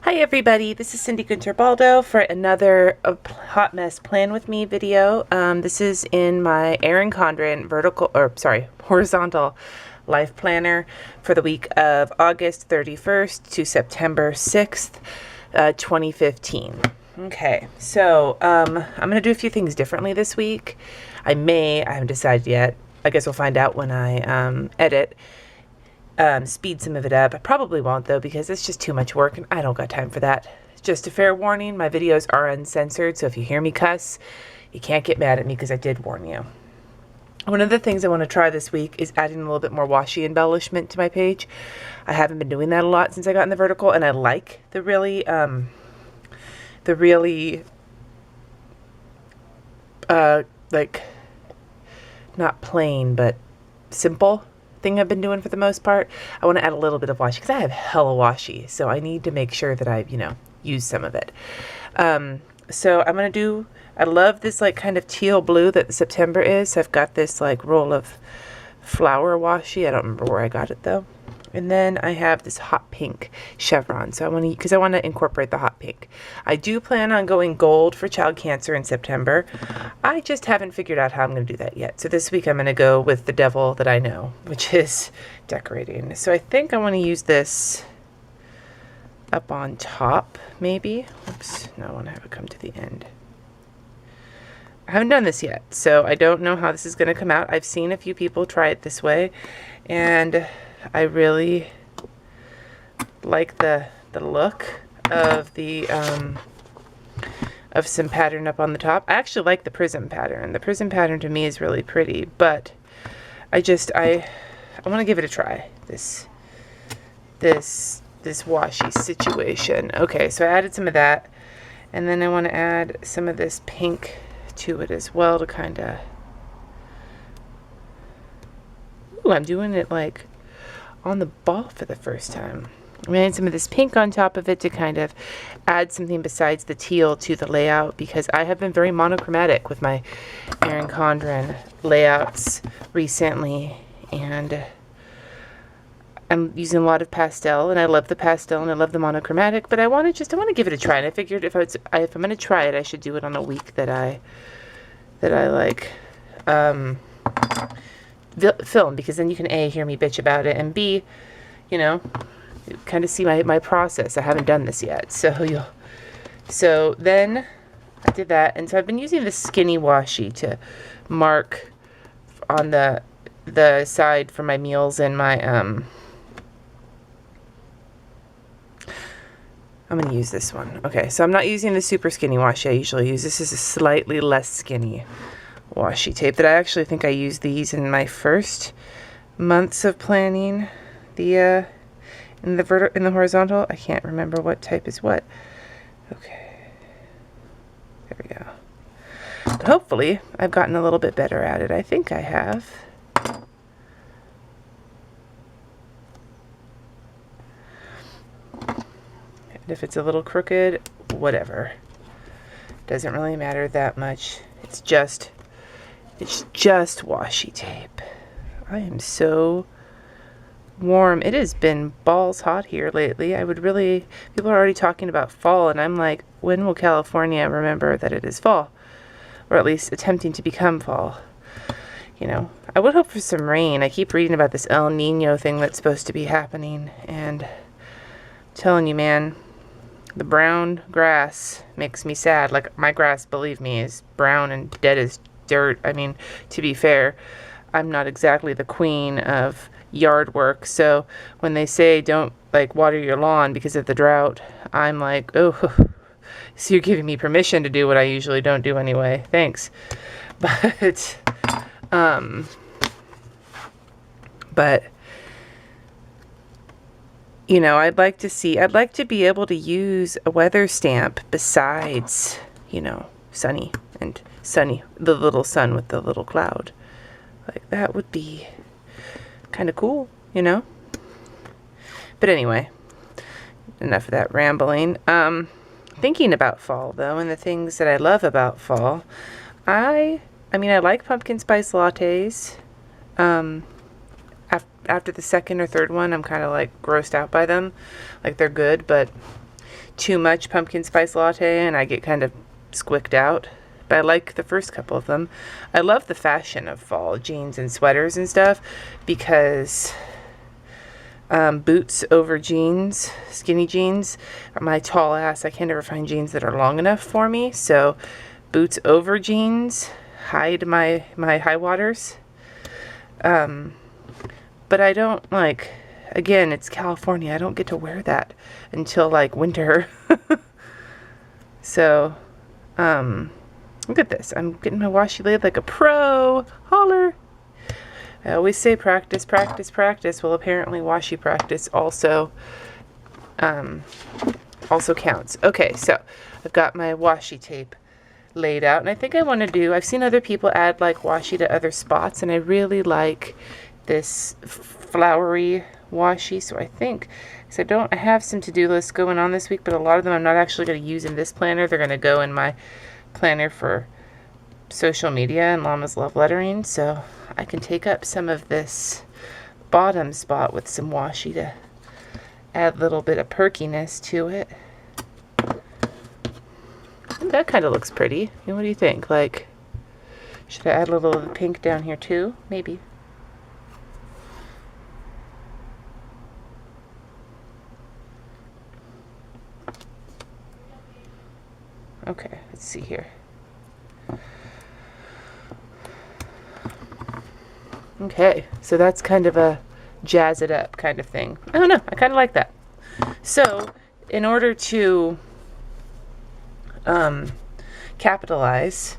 Hi everybody, this is Cindy Guentert-Baldo for another Hot Mess Plan With Me video. This is in my Erin Condren horizontal life planner for the week of August 31st to September 6th, 2015. Okay, so I'm going to do a few things differently this week. I haven't decided yet. I guess we'll find out when I edit. Speed some of it up. I probably won't though, because it's just too much work and I don't got time for that. Just a fair warning, my videos are uncensored, so if you hear me cuss, you can't get mad at me because I did warn you. One of the things I want to try this week is adding a little bit more washi embellishment to my page. I haven't been doing that a lot since I got in the vertical, and I like the really like, not plain, but simple thing I've been doing for the most part. I want to add a little bit of washi because I have hella washi, so I need to make sure that I, use some of it. So I'm going to do, I love this like kind of teal blue that September is. So I've got this like roll of flower washi. I don't remember where I got it though. And then I have this hot pink chevron. So I want to, because I want to incorporate the hot pink. I do plan on going gold for child cancer in September. I just haven't figured out how I'm going to do that yet. So this week I'm going to go with the devil that I know, which is decorating. So I think I want to use this up on top, maybe. Oops, no, I want to have it come to the end. I haven't done this yet, so I don't know how this is going to come out. I've seen a few people try it this way, and I really like the look of the of some pattern up on the top. I actually like the prism pattern. The prism pattern to me is really pretty, but I want to give it a try. This washi situation. Okay, so I added some of that, and then I want to add some of this pink to it as well to kind of. Ooh, I'm doing it like on the ball for the first time. I'm adding some of this pink on top of it to kind of add something besides the teal to the layout, because I have been very monochromatic with my Erin Condren layouts recently, and I'm using a lot of pastel, and I love the pastel and I love the monochromatic, but I want to give it a try, and I figured if I'm going to try it, I should do it on a week that I like film, because then you can A, hear me bitch about it, and B, kind of see my process. I haven't done this yet, so then I did that, and so I've been using this skinny washi to mark on the side for my meals and my I'm going to use this one. Okay, so I'm not using the super skinny washi I usually use. This is a slightly less skinny washi tape that I actually think I used these in my first months of planning the in the horizontal. I can't remember what type is what. Okay, there we go. But hopefully I've gotten a little bit better at it. I think I have. And if it's a little crooked, whatever. Doesn't really matter that much. It's just washi tape. I am so warm. It has been balls hot here lately. People are already talking about fall, and I'm like, when will California remember that it is fall? Or at least attempting to become fall. I would hope for some rain. I keep reading about this El Nino thing that's supposed to be happening, and I'm telling you, man, the brown grass makes me sad. Like, my grass, believe me, is brown and dead as dirt. I mean, to be fair, I'm not exactly the queen of yard work, so when they say don't water your lawn because of the drought, I'm like, oh, so you're giving me permission to do what I usually don't do anyway. Thanks. But I'd like to be able to use a weather stamp besides, sunny, the little sun with the little cloud. Like, that would be kind of cool, But anyway, enough of that rambling. Thinking about fall, though, and the things that I love about fall, I like pumpkin spice lattes. After the second or third one, I'm kind of like grossed out by them. Like, they're good, but too much pumpkin spice latte and I get kind of squicked out. But I like the first couple of them. I love the fashion of fall jeans and sweaters and stuff because boots over jeans, skinny jeans. My tall ass, I can never find jeans that are long enough for me. So boots over jeans hide my high waters. But I don't like, again, it's California. I don't get to wear that until like winter. So, look at this. I'm getting my washi laid like a pro. Holler. I always say practice, practice, practice. Well, apparently washi practice also counts. Okay, so I've got my washi tape laid out, and I think I want to do, I've seen other people add like washi to other spots, and I really like this flowery washi, so I think, because I have some to-do lists going on this week, but a lot of them I'm not actually going to use in this planner. They're going to go in my planner for social media and Llama's love lettering, so I can take up some of this bottom spot with some washi to add a little bit of perkiness to it. And that kind of looks pretty. What do you think? Like, should I add a little of the pink down here too? Maybe. Okay, let's see here. Okay, so that's kind of a jazz it up kind of thing. I don't know, I kind of like that. So, in order to capitalize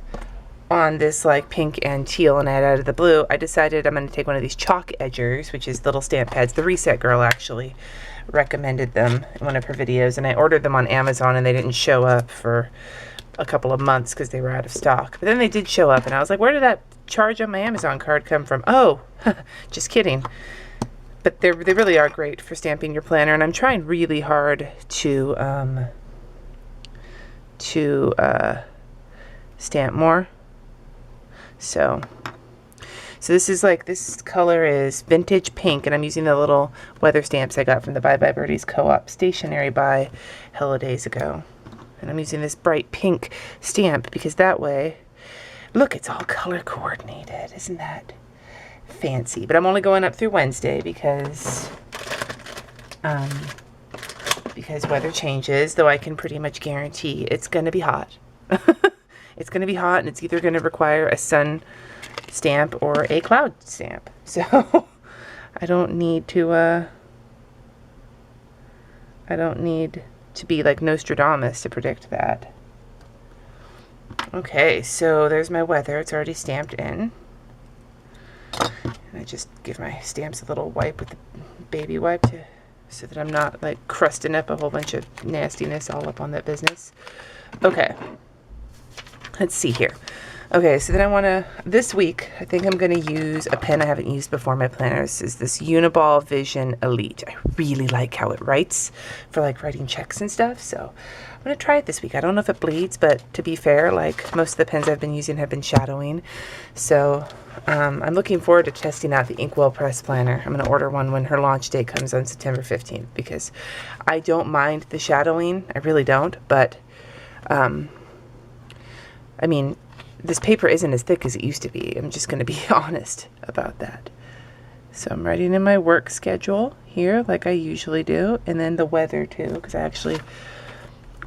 on this like pink and teal and add out of the blue, I decided I'm going to take one of these chalk edgers, which is little stamp pads. The Reset Girl actually recommended them in one of her videos, and I ordered them on Amazon and they didn't show up for a couple of months because they were out of stock. But then they did show up and I was like, where did that charge on my Amazon card come from? Oh, just kidding. But they really are great for stamping your planner, and I'm trying really hard to stamp more. So this is like, this color is vintage pink, and I'm using the little weather stamps I got from the Bye Bye Birdies Co-op stationery buy hella days ago. And I'm using this bright pink stamp because that way, look, it's all color coordinated. Isn't that fancy? But I'm only going up through Wednesday because weather changes, though I can pretty much guarantee it's going to be hot. It's going to be hot, and it's either going to require a sun stamp or a cloud stamp. So I don't need to be like Nostradamus to predict that. Okay, so there's my weather. It's already stamped in. And I just give my stamps a little wipe with the baby wipe so that I'm not like crusting up a whole bunch of nastiness all up on that business. Okay, let's see here. Okay, so then I want to, this week, I think I'm going to use a pen I haven't used before in my planners. Is this Uniball Vision Elite. I really like how it writes for like writing checks and stuff, so I'm going to try it this week. I don't know if it bleeds, but to be fair, like most of the pens I've been using have been shadowing, so I'm looking forward to testing out the Inkwell Press planner. I'm going to order one when her launch date comes on September 15th, because I don't mind the shadowing. I really don't, but I mean, this paper isn't as thick as it used to be. I'm just going to be honest about that. So I'm writing in my work schedule here like I usually do, and then the weather too, because I actually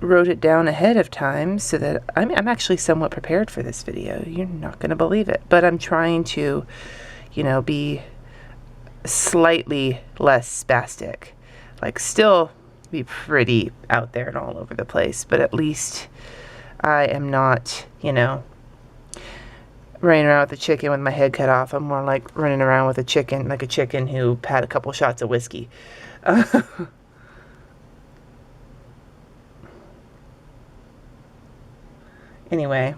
wrote it down ahead of time so that I'm actually somewhat prepared for this video. You're not going to believe it, but I'm trying to, you know, be slightly less spastic, like still be pretty out there and all over the place, but at least I am not, you know, running around with a chicken with my head cut off. I'm more like running around with a chicken, like a chicken who had a couple shots of whiskey. Anyway,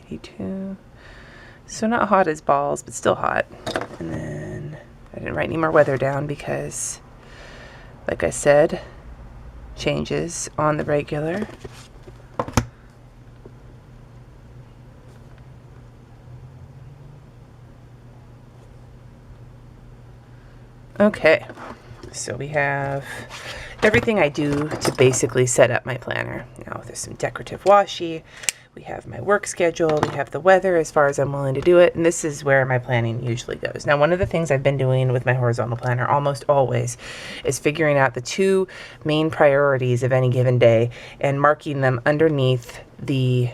82. So not hot as balls, but still hot. And then I didn't write any more weather down because, like I said, changes on the regular. Okay, so we have everything I do to basically set up my planner. Now there's some decorative washi. We have my work schedule, we have the weather as far as I'm willing to do it, and this is where my planning usually goes. Now, one of the things I've been doing with my horizontal planner almost always is figuring out the 2 main priorities of any given day and marking them underneath the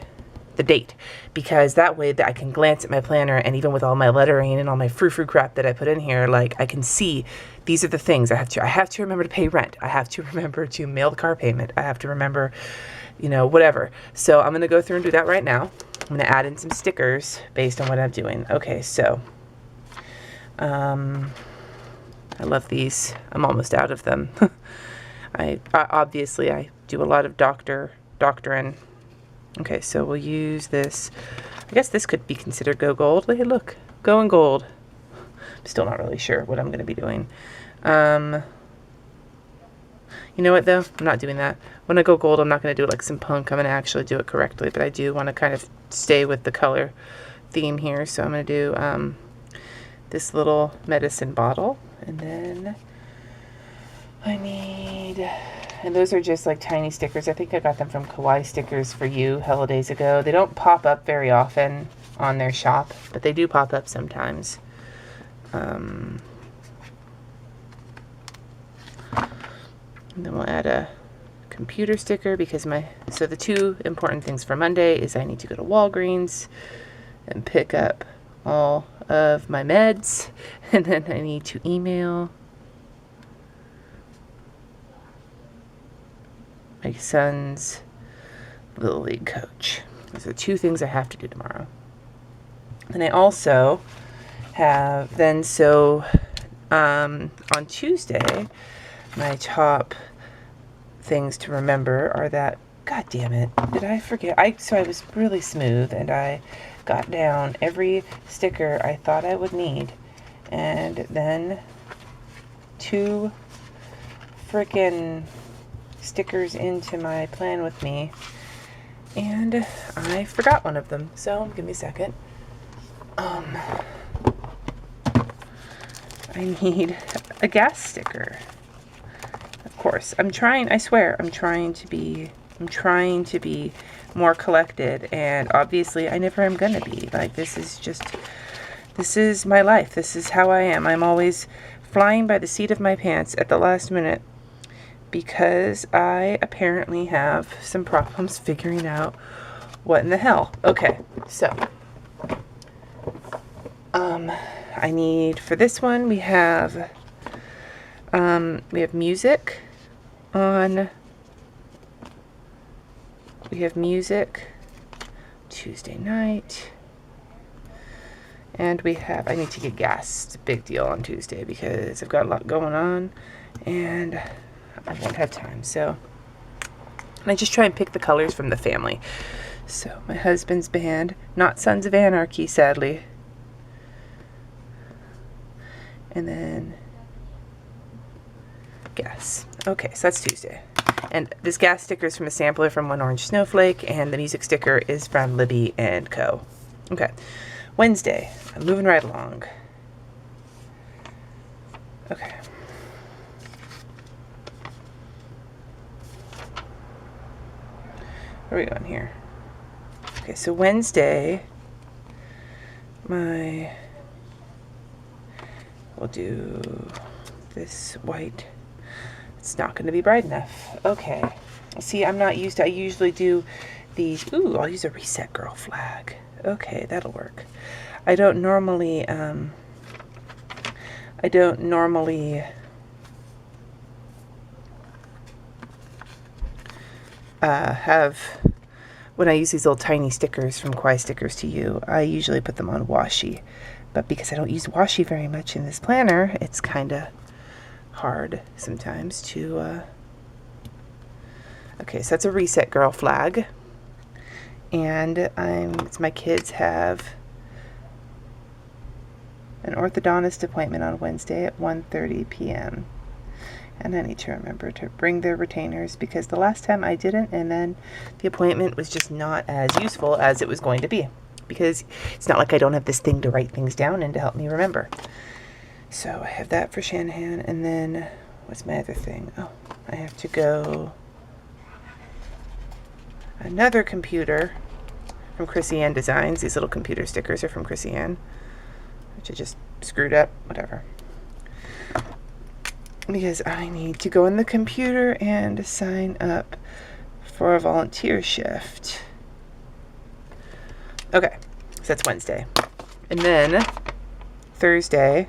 date, because that way that I can glance at my planner, and even with all my lettering and all my frou-frou crap that I put in here, like I can see these are the things I have to remember to pay rent. I have to remember to mail the car payment. I have to remember, you know, whatever. So I'm going to go through and do that right now. I'm going to add in some stickers based on what I'm doing. Okay, so I love these. I'm almost out of them. I obviously I do a lot of doctrine. Okay, so we'll use this. I guess this could be considered Go Gold. Hey, look, going gold. I'm still not really sure what I'm going to be doing. You know what, though? I'm not doing that. When I go gold, I'm not going to do it like some punk. I'm going to actually do it correctly, but I do want to kind of stay with the color theme here. So I'm going to do this little medicine bottle, and then I need, and those are just like tiny stickers. I think I got them from Kawaii Stickers for You hella days ago. They don't pop up very often on their shop, but they do pop up sometimes. And then we'll add a computer sticker because so the 2 important things for Monday is I need to go to Walgreens and pick up all of my meds, and then I need to email my son's Little League coach. Those are 2 things I have to do tomorrow. And I also have on Tuesday, my top things to remember are that, God damn it, did I forget? So I was really smooth, and I got down every sticker I thought I would need, and then 2 freaking stickers into my plan with me, and I forgot one of them. So give me a second. I need a gas sticker. Of course, I swear, I'm trying to be more collected, and obviously I never am gonna be. Like, this is my life. This is how I am. I'm always flying by the seat of my pants at the last minute because I apparently have some problems figuring out what in the hell. Okay, so I need, for this one, we have music on, Tuesday night, and I need to get gas. It's a big deal on Tuesday because I've got a lot going on and I won't have time. So I just try and pick the colors from the family. So my husband's band, not Sons of Anarchy, sadly. And then gas. Okay, so that's Tuesday. And this gas sticker is from a sampler from One Orange Snowflake, and the music sticker is from Libby & Co. Okay, Wednesday. I'm moving right along. Okay. Where are we going here? Okay, so Wednesday, we'll do this white. It's not going to be bright enough. Okay. See, I'm not used to, I usually do these. Ooh, I'll use a Reset Girl flag. Okay, that'll work. I don't normally have, when I use these little tiny stickers from Kawaii Stickers to You, I usually put them on washi. But because I don't use washi very much in this planner, it's kind of hard sometimes to, okay, so that's a Reset Girl flag. And my kids have an orthodontist appointment on Wednesday at 1:30 p.m. And I need to remember to bring their retainers because the last time I didn't, and then the appointment was just not as useful as it was going to be. Because it's not like I don't have this thing to write things down and to help me remember. So I have that for Shanahan, and then what's my other thing? Oh, I have to go another computer from Chrissy Ann Designs. These little computer stickers are from Chrissy Ann, which I just screwed up, whatever. Because I need to go in the computer and sign up for a volunteer shift. Okay, so that's Wednesday. And then Thursday,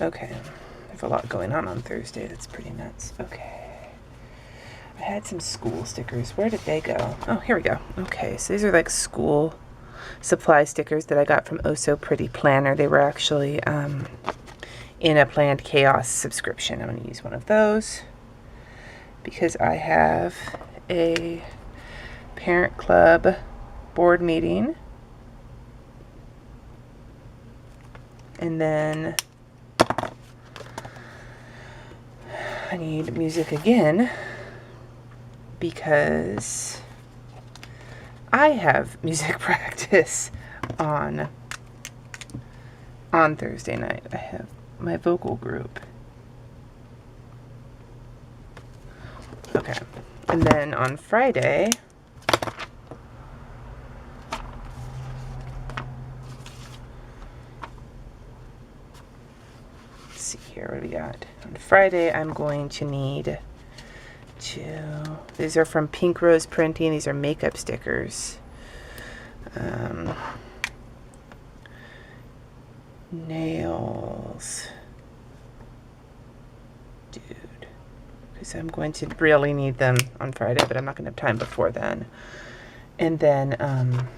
okay, I have a lot going on Thursday. That's pretty nuts. Okay. I had some school stickers. Where did they go? Oh, here we go. Okay, so these are like school supply stickers that I got from Oh So Pretty Planner. They were actually in a Planned Chaos subscription. I'm going to use one of those because I have a parent club board meeting. And then I need music again because I have music practice on Thursday night. I have my vocal group. Okay. And then on Friday, let's see here, what do we got? On Friday, I'm going to need these are from Pink Rose Printing. These are makeup stickers. Nails. Dude. Because I'm going to really need them on Friday, but I'm not going to have time before then. And then, I'm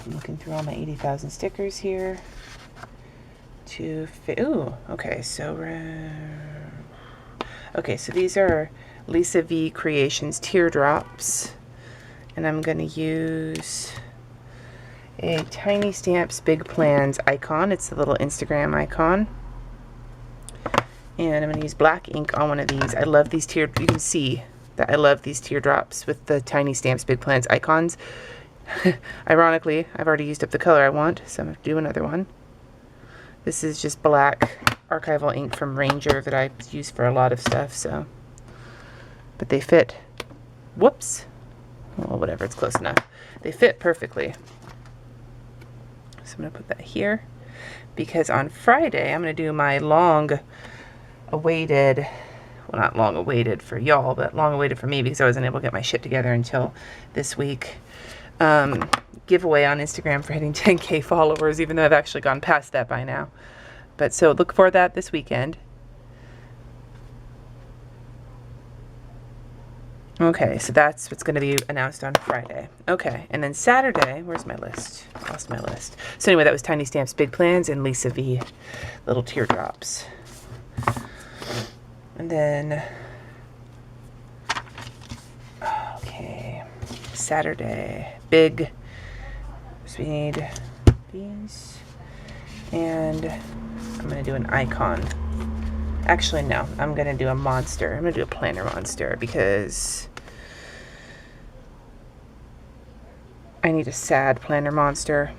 looking through all my 80,000 stickers here. Ooh, okay, so these are Lisa V Creations Teardrops, and I'm going to use a Tiny Stamps Big Plans icon. It's the little Instagram icon, and I'm going to use black ink on one of these. I love these you can see that I love these teardrops with the Tiny Stamps Big Plans icons. Ironically, I've already used up the color I want, so I'm going to do another one. This is just black archival ink from Ranger that I use for a lot of stuff, so. But they fit. Whoops. Well, whatever, it's close enough. They fit perfectly. So I'm going to put that here. Because on Friday, I'm going to do my long-awaited, well, not long-awaited for y'all, but long-awaited for me because I wasn't able to get my shit together until this week. Giveaway on Instagram for hitting 10K followers, even though I've actually gone past that by now. But so look for that this weekend. Okay, so that's what's going to be announced on Friday. Okay, and then Saturday, where's my list? Lost my list. So anyway, that was Tiny Stamps Big Plans and Lisa V Little Teardrops. And then, okay, Saturday, big. So we need these, and I'm going to do an icon. Actually, no, I'm going to do a monster. I'm going to do a planner monster because I need a sad planner monster.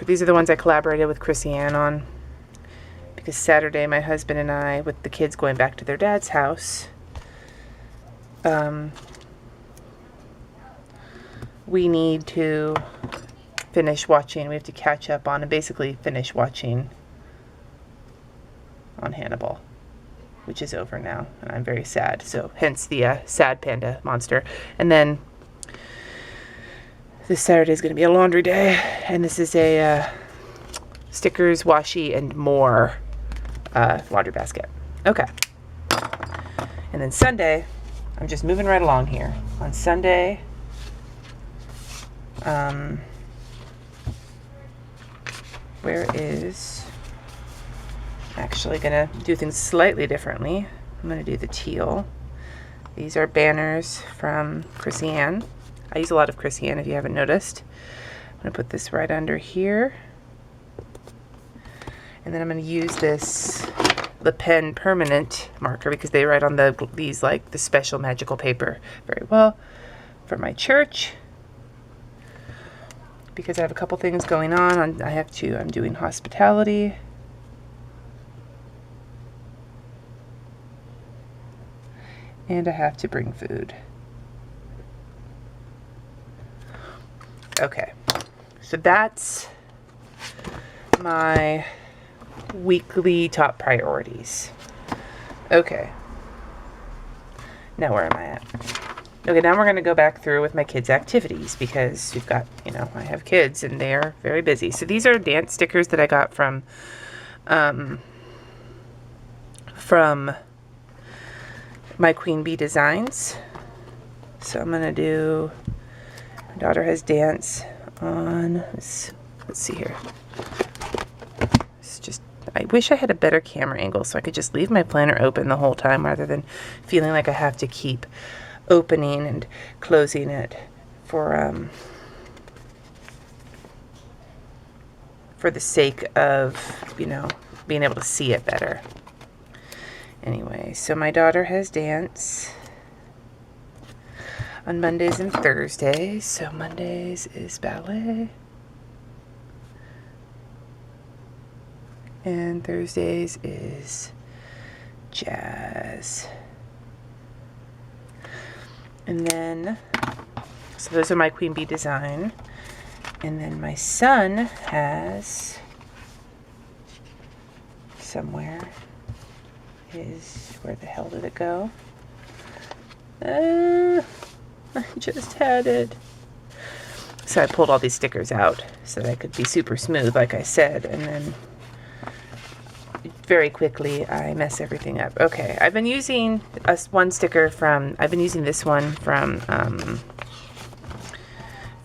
These are the ones I collaborated with Chrissy Ann on. Because Saturday, my husband and I, with the kids going back to their dad's house, we need to finish watching. We have to catch up on and basically finish watching on Hannibal, which is over now, and I'm very sad. So hence the sad panda monster. And then this Saturday is going to be a laundry day, and this is a stickers, washi, and more laundry basket. Okay. And then Sunday, I'm just moving right along here. On Sunday, where is, actually gonna do things slightly differently. I'm gonna do the teal. These are banners from Chrissy Ann. I use a lot of Chrissy Ann if you haven't noticed. I'm gonna put this right under here. And then I'm gonna use the pen permanent marker because they write on these like the special magical paper very well. for my church because I have a couple things going on. I'm doing hospitality. And I have to bring food. Okay, so that's my weekly top priorities. Okay, now where am I at? Okay, now we're going to go back through with my kids' activities because we've got, I have kids and they're very busy. So these are dance stickers that I got from my Queen Bee Designs. So I'm going to do, my daughter has dance on, let's see here. It's just, I wish I had a better camera angle so I could just leave my planner open the whole time rather than feeling like I have to keep opening and closing it for the sake of, being able to see it better. Anyway, so my daughter has dance on Mondays and Thursdays. So Mondays is ballet. And Thursdays is jazz. And then, so those are my Queen Bee Design. And then my son has somewhere where the hell did it go? I just had it. So I pulled all these stickers out so that I could be super smooth, like I said, and then very quickly I mess everything up. Okay, I've been using this one from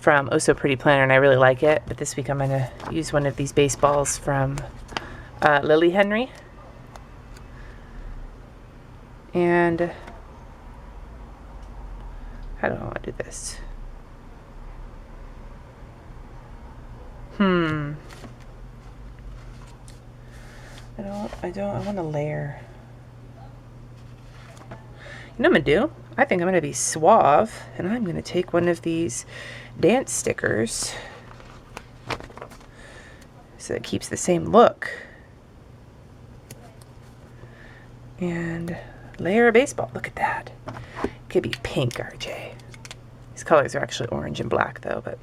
Oh So Pretty Planner, and I really like it. But this week I'm going to use one of these baseballs from Lily Henry. And how do I want to do this? I want to layer. You know what I'm going to do? I think I'm going to be suave, and I'm going to take one of these dance stickers so it keeps the same look. And layer a baseball. Look at that. It could be pink, RJ. These colors are actually orange and black, though. But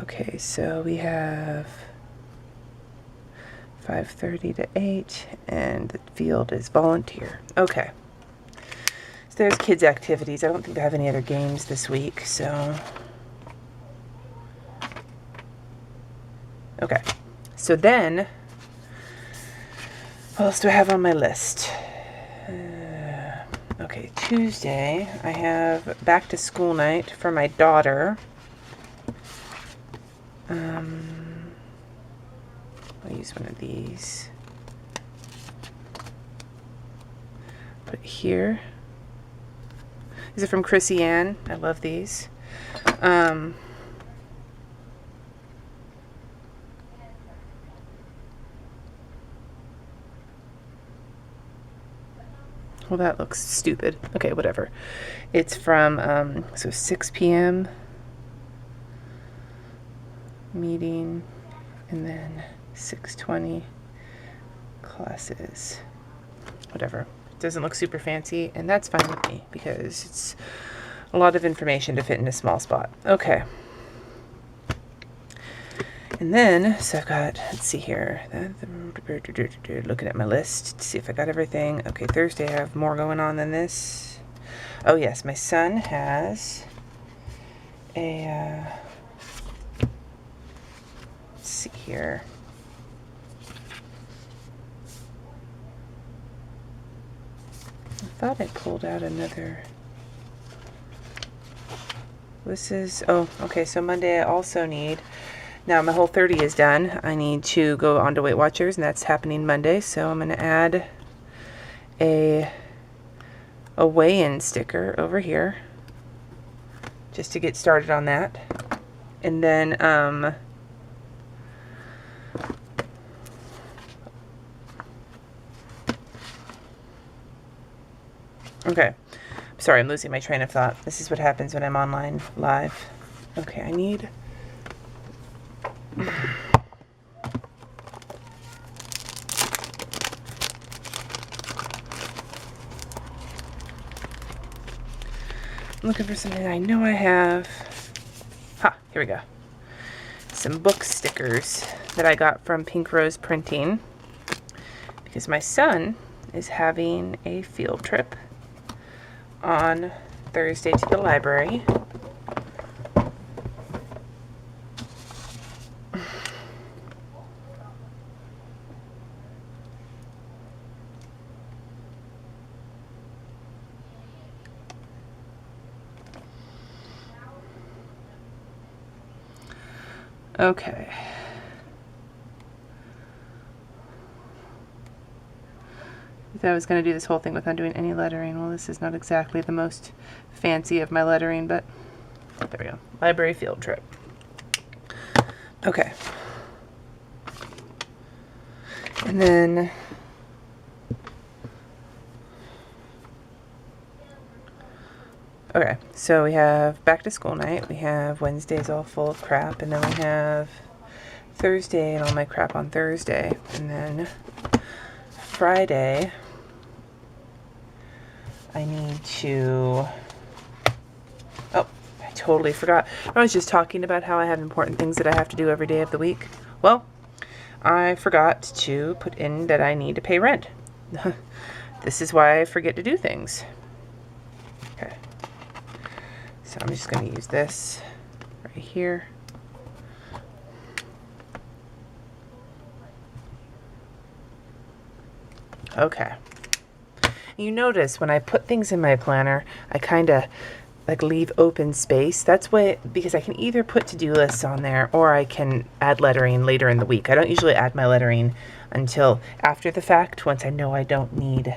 okay, so we have 5:30 to 8, and the field is volunteer. Okay. So there's kids' activities. I don't think they have any other games this week, so. Okay. So then, what else do I have on my list? Okay, Tuesday, I have back to school night for my daughter. I'll use one of these. Put it here. These are from Chrissy Ann. I love these. Well, that looks stupid. Okay, whatever. It's from, so 6 p.m. meeting, and then 6:20 classes. Whatever. It doesn't look super fancy, and that's fine with me because it's a lot of information to fit in a small spot. Okay. And then, so I've got, let's see here, looking at my list to see if I got everything. Okay, Thursday I have more going on than this. Oh yes, my son has a, let's see here. I thought I pulled out another. This is, oh, okay, so Monday I also need, now my Whole30 is done. I need to go on to Weight Watchers, and that's happening Monday. So I'm going to add a weigh-in sticker over here just to get started on that. And then okay, sorry, I'm losing my train of thought. This is what happens when I'm online live. Okay, I need... I'm looking for something I know I have. Ha, here we go. Some book stickers that I got from Pink Rose Printing because my son is having a field trip on Thursday to the library. Okay. I thought I was going to do this whole thing without doing any lettering. Well, this is not exactly the most fancy of my lettering, but there we go. Library field trip. Okay. And then okay, so we have back to school night. We have Wednesdays all full of crap, and then we have Thursday and all my crap on Thursday, and then Friday I need to, oh, I totally forgot. I was just talking about how I have important things that I have to do every day of the week. Well, I forgot to put in that I need to pay rent. This is why I forget to do things. Okay. So I'm just going to use this right here. Okay. You notice when I put things in my planner, I kind of like leave open space. That's why, because I can either put to-do lists on there or I can add lettering later in the week. I don't usually add my lettering until after the fact, once I know I don't need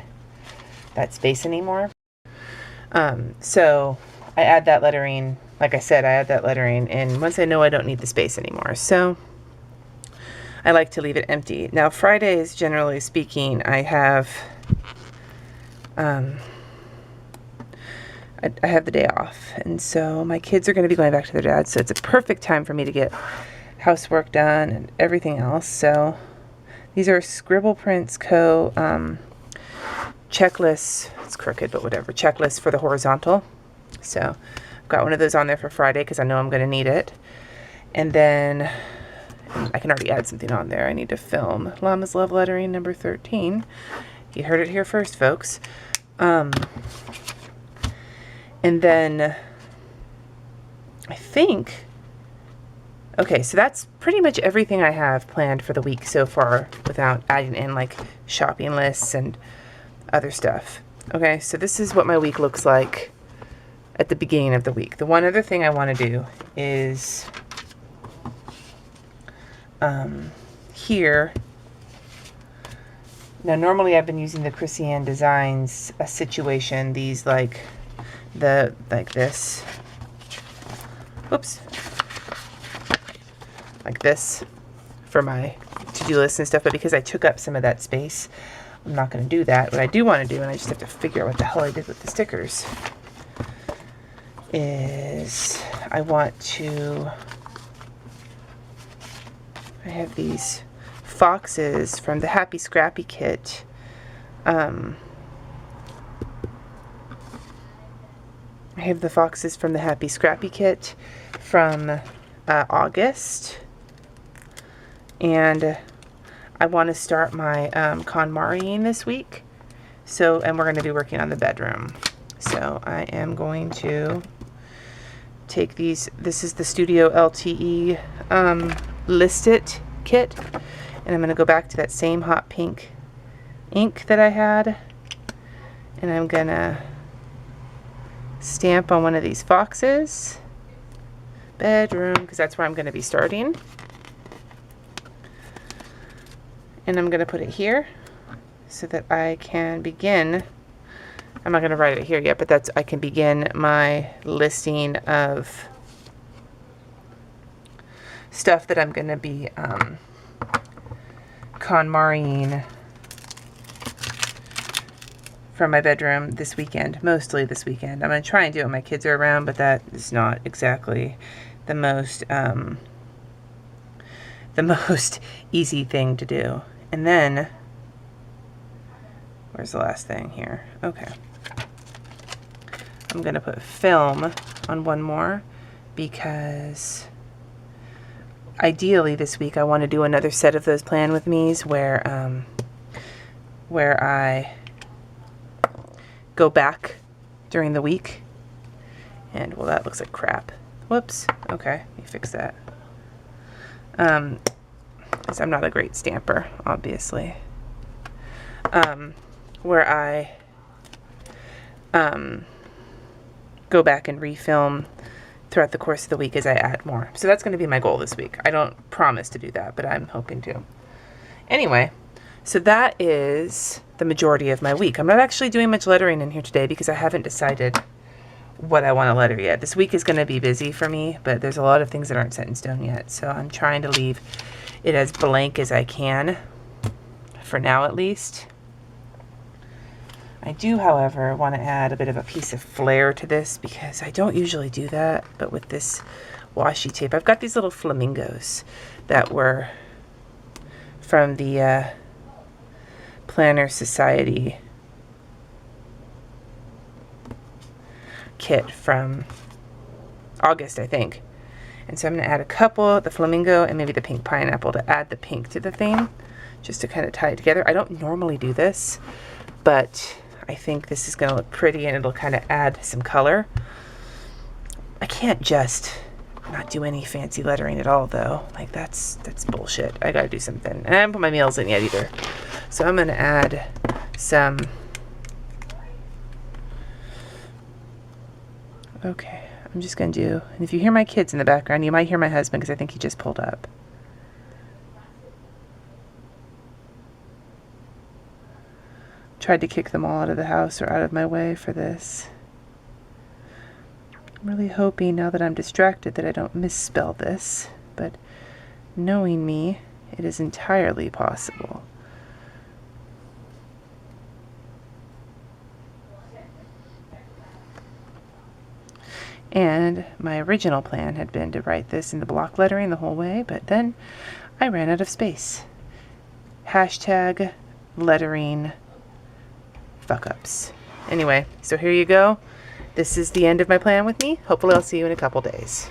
that space anymore. So I add that lettering, like I said, I add that lettering in once I know I don't need the space anymore. So I like to leave it empty. Now Fridays, generally speaking, I have I have the day off, and so my kids are going to be going back to their dad, so it's a perfect time for me to get housework done and everything else. So these are Scribble Prints Co. Checklists. It's crooked, but whatever. Checklists for the horizontal. So I've got one of those on there for Friday because I know I'm going to need it. And then I can already add something on there. I need to film Llama's Love Lettering number 13. You heard it here first, folks. And then I think, okay, so that's pretty much everything I have planned for the week so far without adding in like shopping lists and other stuff. Okay, so this is what my week looks like at the beginning of the week. The one other thing I want to do is here. Now normally I've been using the Chrissy Ann Designs situation, these like this, oops, like this for my to-do list and stuff, but because I took up some of that space, I'm not going to do that. What I do want to do, and I just have to figure out what the hell I did with the stickers, is I have these foxes from the Happy Scrappy kit. I have the foxes from the Happy Scrappy kit from August, and I want to start my KonMariing this week. So, and we're going to be working on the bedroom. So I am going to take these. This is the Studio LTE List It kit, and I'm going to go back to that same hot pink ink that I had, and I'm going to stamp on one of these foxes, bedroom, because that's where I'm going to be starting, and I'm going to put it here so that I can begin. I'm not going to write it here yet, but that's, I can begin my listing of stuff that I'm going to be KonMariing from my bedroom this weekend, mostly this weekend. I'm going to try and do it when my kids are around, but that is not exactly the most easy thing to do. And then, where's the last thing here? Okay. I'm going to put film on one more because ideally this week I want to do another set of those Plan With Me's where I go back during the week. And, well, that looks like crap. Whoops. Okay, let me fix that. Because I'm not a great stamper, obviously. Where I go back and refilm throughout the course of the week as I add more. So that's going to be my goal this week. I don't promise to do that, but I'm hoping to. Anyway, so that is the majority of my week. I'm not actually doing much lettering in here today because I haven't decided what I want to letter yet. This week is going to be busy for me, but there's a lot of things that aren't set in stone yet. So I'm trying to leave it as blank as I can, for now at least. I do, however, want to add a bit of a piece of flair to this because I don't usually do that, but with this washi tape, I've got these little flamingos that were from the Planner Society kit from August, I think. And so I'm going to add a couple, the flamingo and maybe the pink pineapple, to add the pink to the theme, just to kind of tie it together. I don't normally do this, but I think this is going to look pretty and it'll kind of add some color. I can't just not do any fancy lettering at all, though. Like, that's bullshit. I got to do something. And I haven't put my meals in yet either. So I'm going to add some... Okay, I'm just going to do... And if you hear my kids in the background, you might hear my husband because I think he just pulled up. Tried to kick them all out of the house or out of my way for this. I'm really hoping now that I'm distracted that I don't misspell this, but knowing me, it is entirely possible. And my original plan had been to write this in the block lettering the whole way, but then I ran out of space. Hashtag lettering fuck-ups. Anyway, so here you go. This is the end of my Plan With Me. Hopefully I'll see you in a couple days.